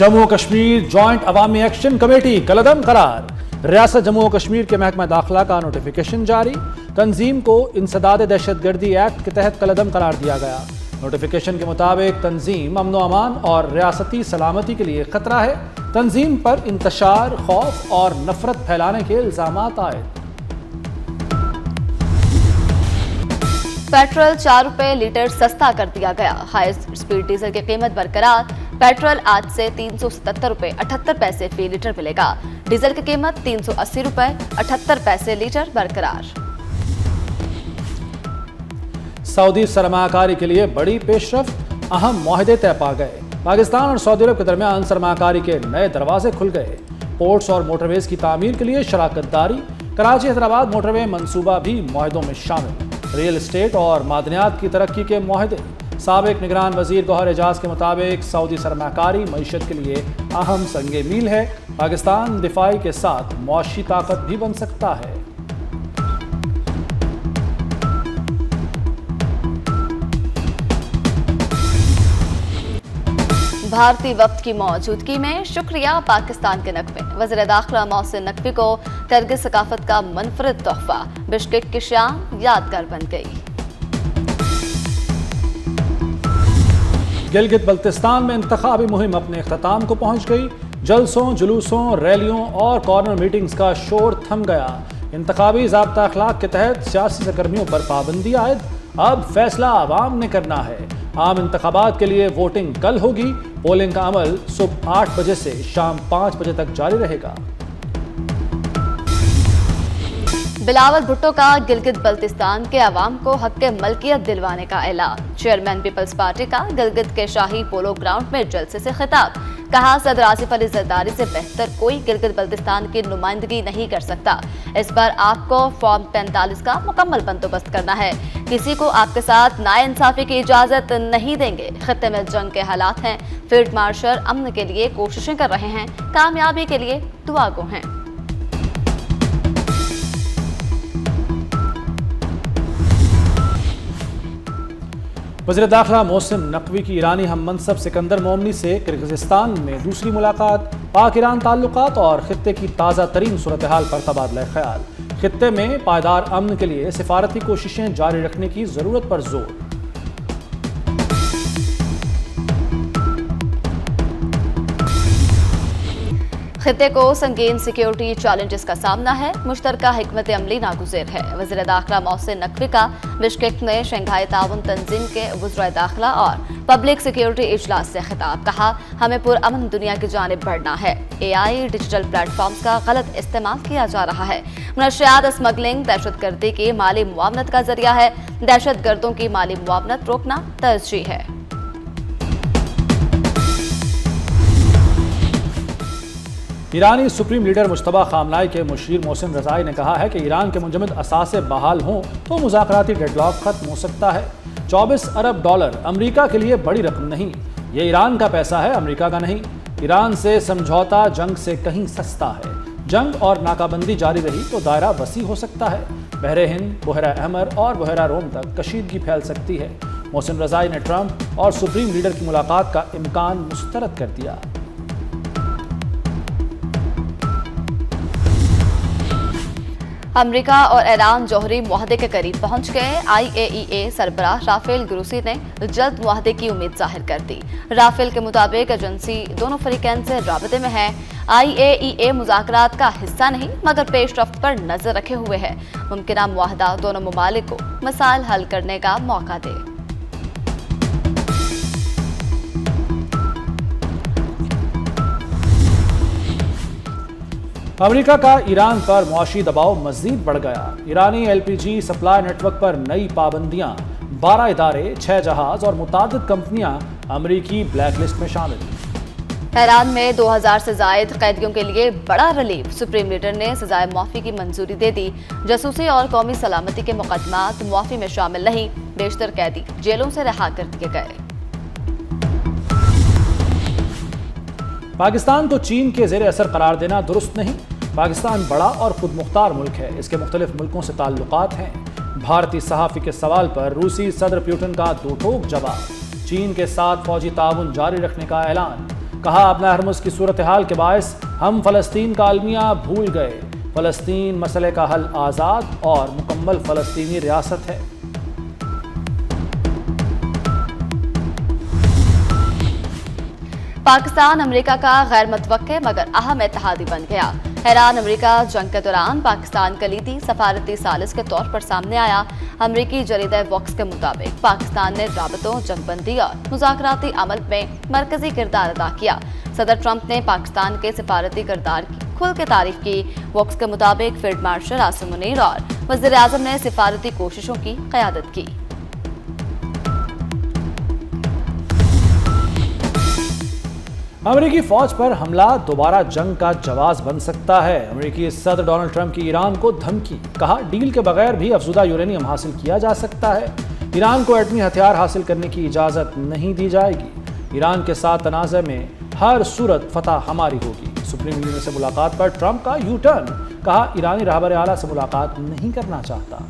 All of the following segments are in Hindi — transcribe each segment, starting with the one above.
जम्मू कश्मीर जॉइंट अवामी एक्शन कमेटी कलअदम करार। रियासत जम्मू कश्मीर के महकमा दाखिला का नोटिफिकेशन जारी। तंजीम को इंसदाद दहशतगर्दी एक्ट के तहत कलअदम करार दिया गया। नोटिफिकेशन के मुताबिक तंजीम अमन व अमान और रियासती सलामती के लिए खतरा है। तंजीम पर इंतशार, खौफ और नफरत फैलाने के इल्जामात आए। पेट्रोल 4 रुपए लीटर सस्ता कर दिया गया। हाई स्पीड डीजल की कीमत बरकरार। पेट्रोल आज से 377 रुपए 78 पैसे फी लीटर मिलेगा। डीजल की कीमत 380 रुपए 78 पैसे लीटर बरकरार। सऊदी सरमाकारी के लिए बड़ी पेशरफ्त, अहम मुआहदे तय पा गए। पाकिस्तान और सऊदी अरब के दरमियान सरमाकारी के नए दरवाजे खुल गए। पोर्ट्स और मोटरवेज की तामीर के लिए शराकत दारी। कराची हैदराबाद मोटरवे मंसूबा भी मुआहदों में शामिल। रियल एस्टेट और मादनियात की तरक्की के मुआहदे। साबिक निगरान वजीर गौहर एजाज के मुताबिक सऊदी सरमाकारी मईशत के लिए अहम संगे मील है। पाकिस्तान दिफाई के साथ मुआशी ताकत भी बन सकता है। भारतीय वफ्द की मौजूदगी में शुक्रिया पाकिस्तान के नकमे। वज़ीर दाखिला मोहसिन नकवी को करगिल सकाफत का मुनफरिद तोहफा। बिश्केक की शाम यादगार बन गई। गिलगित बल्तिस्तान में इंतखाबी मुहिम अपने इख्तिताम को पहुंच गई। जलसों, जुलूसों, रैलियों और कॉर्नर मीटिंग्स का शोर थम गया। इंतखाबी ज़ाब्ता अखलाक के तहत सियासी सरगर्मियों पर पाबंदी आयद। अब फैसला आवाम ने करना है। आम इंतखाबात के लिए वोटिंग कल होगी। पोलिंग का अमल सुबह 8 बजे से शाम 5 बजे तक जारी रहेगा। बिलावल भुट्टो का गिलगित बल्तिस्तान के अवाम को हक मलकियत दिलवाने का ऐलान। चेयरमैन पीपल्स पार्टी का गिलगित के शाही पोलो ग्राउंड में जलसे से खिताब। कहा, सदर आसिफ अली जरदारी से बेहतर कोई गिलगित बल्तिस्तान की नुमाइंदगी नहीं कर सकता। इस पर आपको फॉर्म 45 का मुकम्मल बंदोबस्त करना है। किसी को आपके साथ नाइंसाफी की इजाजत नहीं देंगे। खत्ते में जंग के हालात हैं। फील्ड मार्शल अमन के लिए कोशिशें कर रहे हैं। कामयाबी के लिए दुआ गो हैं। वज़ीर दाखिला मोहसिन नकवी की ईरानी हम मनसब सिकंदर मोमनी से किर्गिज़स्तान में दूसरी मुलाकात। पाक ईरान ताल्लुकात और खित्ते की ताज़ा तरीन सूरत हाल पर तबादला ख्याल। खित्ते में पायदार अमन के लिए सिफारती कोशिशें जारी रखने की ज़रूरत पर जोर। खित्ते को संगीन सिक्योरिटी चैलेंजेस का सामना है। मुश्तरका हिकमत अमली नागुज़ेर है। वज़ीर दाखिला मोहसिन नकवी का बिश्केक में शंघाई ताउन तंजीम के वज़राए दाखिला और पब्लिक सिक्योरिटी इजलास से खिताब। कहा, हमें पुरअमन दुनिया की जानिब बढ़ना है। AI डिजिटल प्लेटफॉर्म्स का गलत इस्तेमाल किया जा रहा है। मनशियात स्मगलिंग दहशतगर्दी की माली मुआवनत का जरिया है। दहशतगर्दों की माली मुआवनत रोकना तरजीह है। ईरानी सुप्रीम लीडर मुश्तबा खामनाई के मुशीर मोहसिन रज़ाई ने कहा है कि ईरान के मुंजमद असासे बहाल हों तो मुज़ाकराती डेडलॉक खत्म हो सकता है। 24 अरब डॉलर अमेरिका के लिए बड़ी रकम नहीं। ये ईरान का पैसा है, अमेरिका का नहीं। ईरान से समझौता जंग से कहीं सस्ता है। जंग और नाकाबंदी जारी रही तो दायरा वसी हो सकता है। बहरे हिंद, बहरा अहमर और बहरा रोम तक कशीदगी फैल सकती है। मोहसिन रज़ाई ने ट्रंप और सुप्रीम लीडर की मुलाकात का इम्कान मुस्तरद कर दिया। अमेरिका और ईरान जौहरी मुआहदे के करीब पहुंच गए। IAEA सरबराह राफेल ग्रोसी ने जल्द मुआहदे की उम्मीद जाहिर कर दी। राफेल के मुताबिक एजेंसी दोनों फरीकैन से राबते में है। IAEA मुज़ाकरात का हिस्सा नहीं मगर पेशरफ्त पर नजर रखे हुए है। मुमकिन मुआहदा दोनों ममालिक को मसाइल हल करने का मौका दे। अमेरिका का ईरान पर मुआशी दबाव मजीद बढ़ गया। ईरानी LPG सप्लाई नेटवर्क पर नई पाबंदियां। 12 इदारे, 6 जहाज और मुतादिद कंपनियां अमेरिकी ब्लैकलिस्ट में शामिल। ईरान में 2000 से जायद कैदियों के लिए बड़ा रिलीफ। सुप्रीम लीडर ने सजाए मुआफी की मंजूरी दे दी। जासूसी और कौमी सलामती के मुकदमात मुआफी में शामिल नहीं। बेशतर कैदी जेलों से रिहा कर दिए गए। पाकिस्तान को चीन के जेर असर करार देना दुरुस्त नहीं। पाकिस्तान बड़ा और खुद मुख्तार मुल्क है। इसके मुख्तलिफ मुल्कों से ताल्लुकात हैं। भारतीय सहाफ़ी के सवाल पर रूसी सदर पुतिन का दो टोक जवाब। चीन के साथ फौजी ताउन जारी रखने का ऐलान। कहा अपना हरमुज की सूरत हाल के बायस हम फ़लस्तीन का अलमिया भूल गए। फ़लस्तीन मसले का हल आज़ाद और मुकम्मल फ़लस्तीनी रियासत है। पाकिस्तान अमेरिका का गैर मुतवक्के मगर अहम इत्तेहादी बन गया। हैरान अमेरिका जंग के दौरान पाकिस्तान कलीदी सफारती सालिस के तौर पर सामने आया। अमेरिकी जरीदा वॉक्स के मुताबिक पाकिस्तान ने राबतों, जंगबंदी और मुज़ाकराती अमल में मरकजी किरदार अदा किया। सदर ट्रंप ने पाकिस्तान के सफारती किरदार की खुल के तारीफ की। वॉक्स के मुताबिक फील्ड मार्शल आसिम मुनीर और वज़ीर आज़म ने सफारती कोशिशों की क़यादत की। अमेरिकी फौज पर हमला दोबारा जंग का जवाब बन सकता है। अमेरिकी सदर डोनाल्ड ट्रंप की ईरान को धमकी, कहा डील के बगैर भी अफजुदा यूरेनियम हासिल किया जा सकता है। ईरान को एटमी हथियार हासिल करने की इजाजत नहीं दी जाएगी। ईरान के साथ तनाज़े में हर सूरत फतह हमारी होगी। सुप्रीम लीडर से मुलाकात पर ट्रंप का यू टर्न, कहा ईरानी रहबर आला से मुलाकात नहीं करना चाहता।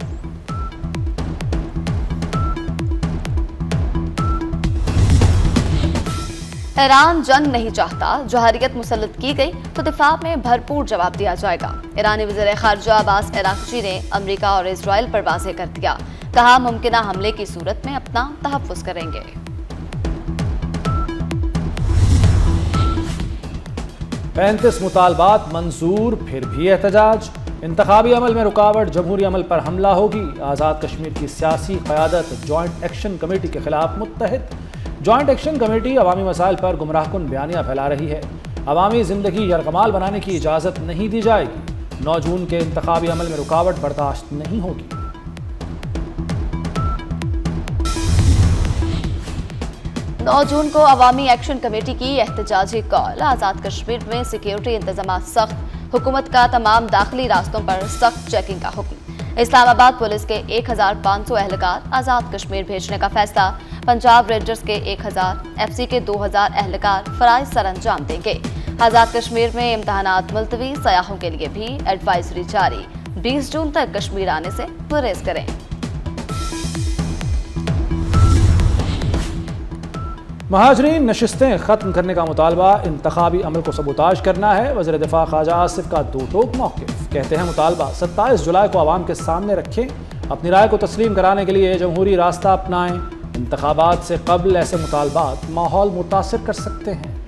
ईरान जंग नहीं चाहता, जौहरियत मुसल्लत की गई तो दिफा में भरपूर जवाब दिया जाएगा। ईरानी वज़ीर ख़ारजा अब्बास अराग़ची ने अमेरिका और इजराइल पर वाज़ेह कर दिया, कहा मुमकिना हमले की सूरत में अपना तहफ़्फ़ुज़ करेंगे। 35 मुतालबात मंजूर, फिर भी एहतजाज। इंतखाबी अमल में रुकावट, जमहूरी अमल पर हमला होगी। आज़ाद कश्मीर की सियासी क़यादत जॉइंट एक्शन कमेटी के खिलाफ मुत्तहिद। जॉइंट एक्शन कमेटी अवामी मसाइल पर गुमराहकुन बयानियाँ फैला रही है। अवामी ज़िंदगी यरगमाल बनाने की इजाज़त नहीं दी जाएगी। 9 जून के इंतखाबी अमल में रुकावट बर्दाश्त नहीं होगी। नौ जून को अवामी एक्शन कमेटी की एहतजाजी कॉल। आज़ाद कश्मीर में सिक्योरिटी इंतजाम सख्त, हुकूमत का तमाम दाखिली रास्तों पर सख्त चेकिंग का हुक्म। इस्लामाबाद पुलिस के 1500 एहलकार आज़ाद कश्मीर भेजने का फैसला। पंजाब रेंजर्स के 1000, FC के 2000 एहलकार फराइज सर अंजाम देंगे। आज़ाद कश्मीर में इम्तहानात मुलतवी, सयाहों के लिए भी एडवाइजरी जारी। 20 जून तक कश्मीर आने से गुरेज करें। महाजरीन नशिस्तें खत्म करने का मुतालबा इंतखाबी अमल को सबूताज करना है। वज़ीर दिफा ख्वाजा आसिफ का दो टोक मौक़िफ़, कहते हैं मुतालबा 27 जुलाई को आवाम के सामने रखें, अपनी राय को तस्लीम कराने के लिए जमहूरी रास्ता अपनाएं। इंतखाबात से कबल ऐसे मुतालबात माहौल मुतासिर कर सकते हैं।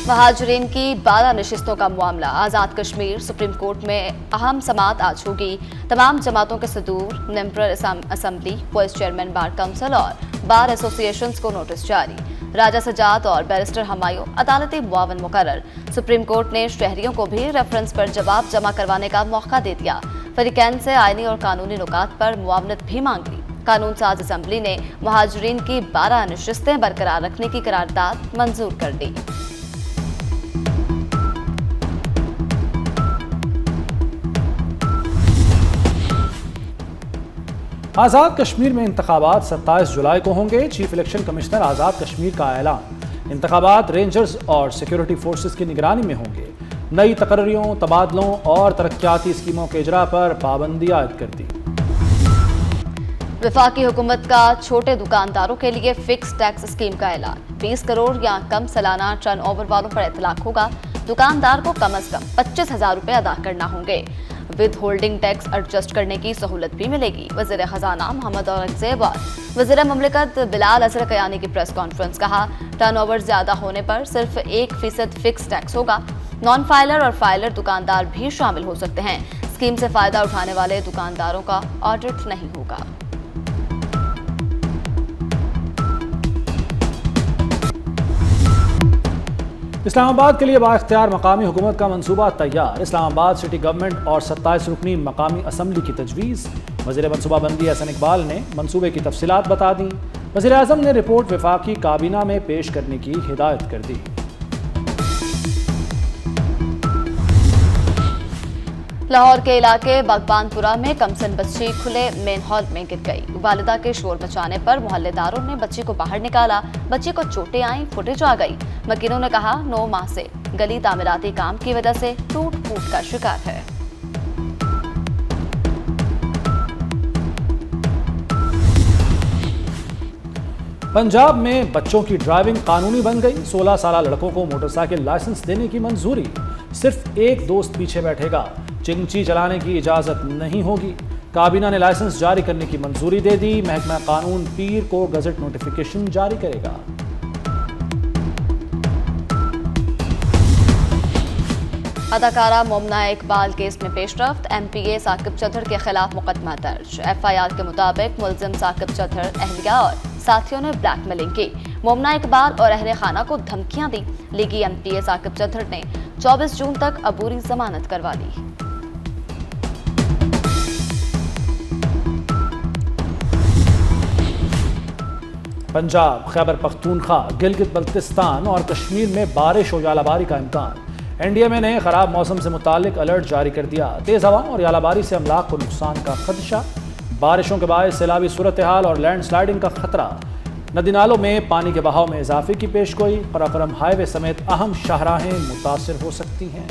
महाजरीन की 12 नशिस्तों का मामला आज़ाद कश्मीर। सुप्रीम कोर्ट में अहम समाअत आज होगी। तमाम जमातों के सदूर, member assembly, vice chairman bar council और बार एसोसिएशंस को नोटिस जारी। राजा सजाद और बैरिस्टर हमायूं अदालती मुआवन मुकर्रर। सुप्रीम कोर्ट ने शहरियों को भी रेफरेंस पर जवाब जमा करवाने का मौका दे दिया। फरीकैन से आईनी और कानूनी नुकात पर मुआवनत भी मांग ली। कानून साज असम्बली ने महाजरीन की 12 नशिस्तें बरकरार रखने की करारदाद मंजूर कर दी। आज़ाद कश्मीर में इंतखाबात 27 जुलाई को होंगे। Chief election commissioner Azad Kashmir का ऐलान। इंतखाबात रेंजर्स और सिक्योरिटी फोर्सेस की निगरानी में होंगे। नई तकर्रियों, तबादलों और तरक्याती स्कीमों के इजरा पर पाबंदी आयद कर दी। वफाकी हुकूमत का छोटे दुकानदारों के लिए फिक्स टैक्स स्कीम का ऐलान। 20 करोड़ या कम सालाना टर्नओवर वालों पर इतलाक होगा। दुकानदार को कम से कम 25,000 रुपए अदा करना होंगे। विद होल्डिंग टैक्स एडजस्ट करने की सहूलत भी मिलेगी। वज़ीर खजाना मोहम्मद औरंगजेब और वज़ीर ममलिकत बिलाल अजहर कयानी की प्रेस कॉन्फ्रेंस। कहा टर्नओवर ज्यादा होने पर सिर्फ 1% फिक्स टैक्स होगा। नॉन फाइलर और फाइलर दुकानदार भी शामिल हो सकते हैं। स्कीम से फायदा उठाने वाले दुकानदारों का ऑडिट नहीं होगा। इस्लामाबाद के लिए बाइख्तियार मकामी हुकूमत का मंसूबा तैयार। इस्लामाबाद सिटी गवर्नमेंट और 27 रुकनी मकामी असम्बली की तजवीज़। वज़ीर मनसूबाबंदी हसन इकबाल ने मंसूबे की तफसीलात बता दी। वज़ीर आज़म ने रिपोर्ट वफाकी काबीना में पेश करने की हिदायत कर दी। लाहौर के इलाके बागबानपुरा में कमसन बच्ची खुले मेन हॉल में गिर गई। वालिदा के शोर मचाने पर मोहल्लेदारों ने बच्ची को बाहर निकाला। बच्ची को चोटें आईं, फुटेज आ गई। मकीनों ने कहा 9 माह से गली तामीराती काम की वजह से टूट फूट का शिकार है। पंजाब में बच्चों की ड्राइविंग कानूनी बन गई। 16 साल लड़कों को मोटरसाइकिल लाइसेंस देने की मंजूरी। सिर्फ एक दोस्त पीछे बैठेगा, चिंची चलाने की इजाजत नहीं होगी। काबीना ने लाइसेंस जारी करने की मंजूरी दे दी। महकमा कानून पीर को गजट नोटिफिकेशन जारी करेगा। अदाकारा मोमना इकबाल केस में पेशरफ्त। एमपीए साकिब चौधर के खिलाफ मुकदमा दर्ज। एफआईआर के मुताबिक मुलजिम साकिब चौधर, अहलिया और साथियों ने ब्लैकमेलिंग की। मोमना इकबाल और अहले खाना को धमकियां दी। लीगी एमपीए साकिब चौधर ने 24 जून तक अबूरी जमानत करवा ली। पंजाब, खैबर पख्तूनख्वा, गिलगित बल्तिस्तान और कश्मीर में बारिश और यालाबारी का इम्कान। एनडीएमए ने खराब मौसम से मुतालिक अलर्ट जारी कर दिया। तेज हवाओं और यालाबारी से अमलाक को नुकसान का खदशा। बारिशों के बायस सैलाबी सूरत हाल और लैंडस्लाइडिंग का खतरा। नदी नालों में पानी के बहाव में इजाफे की पेशगोई। कराकोरम हाईवे समेत अहम शाहराहें मुतासिर हो सकती हैं।